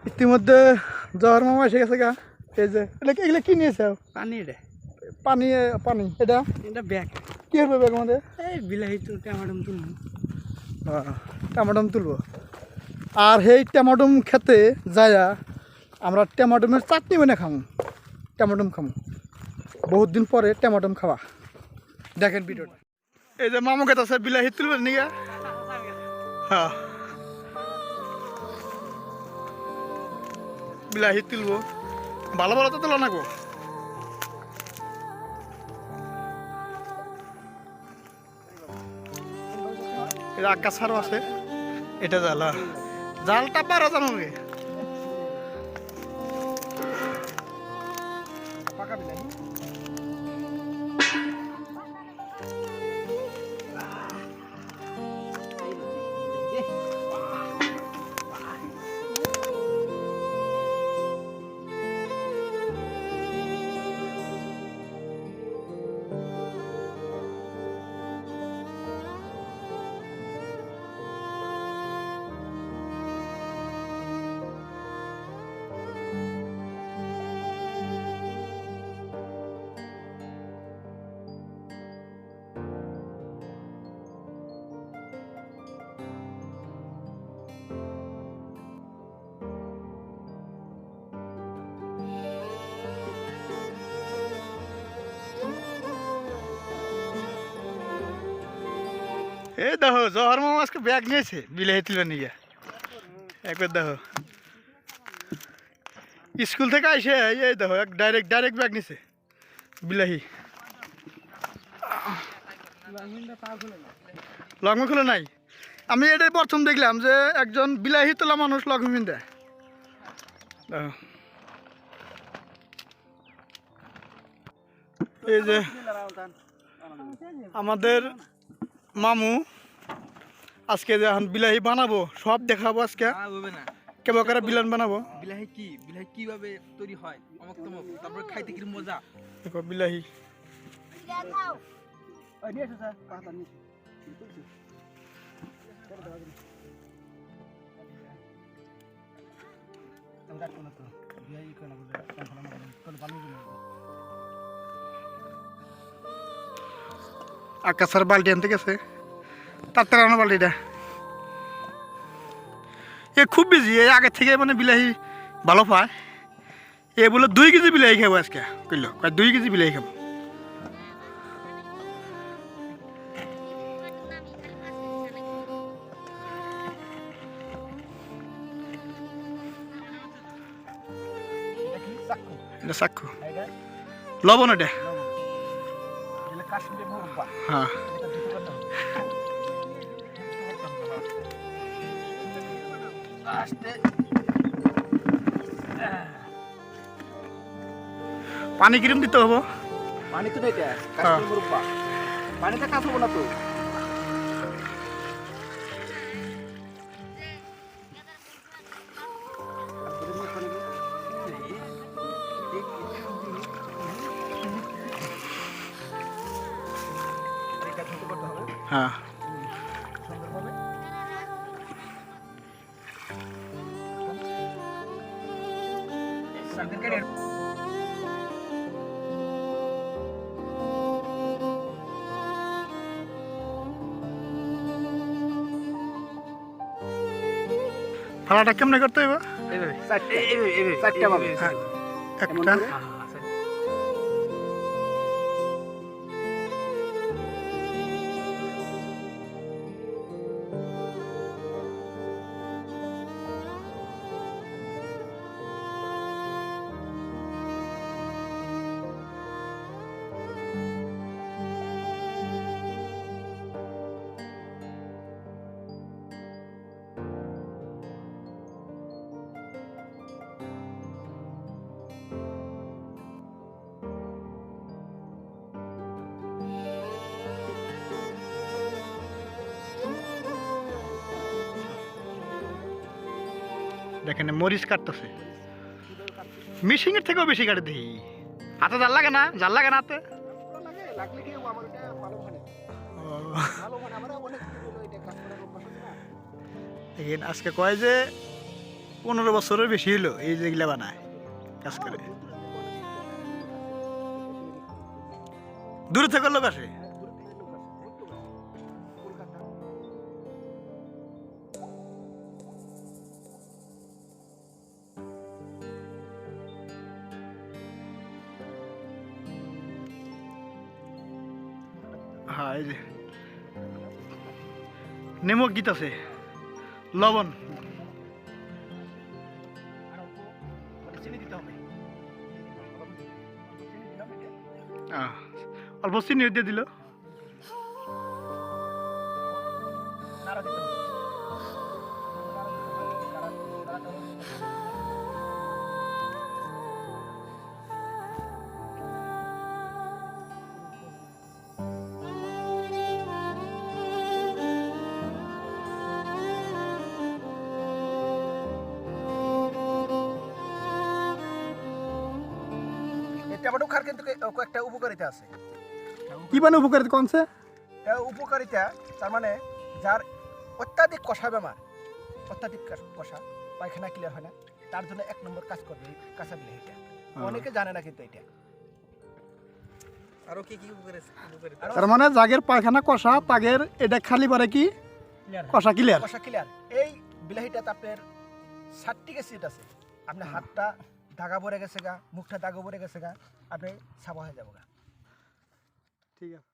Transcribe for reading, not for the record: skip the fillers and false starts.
ইতিমধ্যে জহর মামা এসে গেছে গা। এই যে এগুলো কি নিয়েছে? পানি রে পানি পানি এটা এটা ব্যাগ কি হবে ব্যাগ মধ্যে? এই বিলাহি তো টমাটম তুলবো। টমাটম তুলবো। আর সেই টমাটম খেতে যায়া আমরা টমাটমের চাটনি বানিয়ে খামো, টমাটম খামো। বহুত দিন পরে টমাটম খাওয়া। দেখেন ভিডিওটা। এই যে মামু খেতে আছে বিলাহি তুলবেন নিয়ে। হ্যাঁ বিলাহি তুলবো, ভালো ভালো তো তোলা নাকবো। এটা আকাশ আরও আছে, এটা জাল। জালটা পারা জানো রে। এই দেখো জহর মামা আজকে ব্যাগ নিয়েছে বিলাহি তুলবে নিয়ে। একবার দেখো স্কুল থেকে আইসে এই দেখো এক ডাইরেক্ট ব্যাগ নিছে বিলাহি। লগ্ন খুলে নাই। আমি এটাই প্রথম দেখলাম যে একজন বিলাহি তোলা মানুষ লগ্ন দেয়। এই যে আমাদের মামু আজকে যে এখন বিলাহি বানাবো সব দেখাবো আজকে। কেমন করে বিলান বানাবো, বিলাহি কিভাবে তৈরি হয় অমক তমক, তারপর খাইতে কি মজা। দেখো বিলাহি আকাশের বালতি আনতে গেছে, তার তেরানো বালতিটা। এ খুব বিজি, এ আগে থেকে মানে বিলাহি ভালো পায়। এ বলে 2 কেজি বিলাহি খাবো আজকে, কইল 2 কেজি বিলাহি খাবো। এটা চাক্ষু লবণ, এটা হ্যাঁ। পানি কিরম দিতে হবো? পানি তো এটা কাশ্মীর মুরব্বা, পানিতে কাজ হবো না তো। হ্যাঁ ফালাটা কেমনে করতে হইব? চারটা পাবে একটা দেখেন মরিচ কাটতেছে, মিশিংয়ের থেকেও বেশি কাটে দেখি। হাতে জাল লাগে না? জাল লাগে না হাতে? দেখেন আজকে কয় যে 15 বছরের বেশি হলো এই যেগুলা বানায় কাজ করে। দূরে থেকে লোক আসে। হ্যাঁ এই যে নেমক গীত আছে, লবণ অল্প চিনি দিয়ে দিল। টমেটো খার কিন্তু একটা উপকারিতা আছে। কি মানে উপকারিতা কোনছে? উপকারিতা তার মানে যার অত্যাধিক কষা বেমার, অত্যাধিক কষা পায়খানা ক্লিয়ার হয় না, তার জন্য 1 নম্বর কাজ করবে এই কাঁচা বিলাহিটা। অনেকে জানে না কিন্তু এটা। আরো কি কি উপকারিতা? তার মানে জাগের পায়খানা কষা তাগের এটা খালি পারে কি কষা ক্লিয়ার। কষা ক্লিয়ার। এই বিলাহিটাতে আপনার 60টি অ্যাসিড আছে। আপনার হাতটা দাগা পড়ে গেছে গা, মুখটা দাগা পড়ে গেছে গা, আপনি সাবা হয়ে যাবো গা। ঠিক আছে।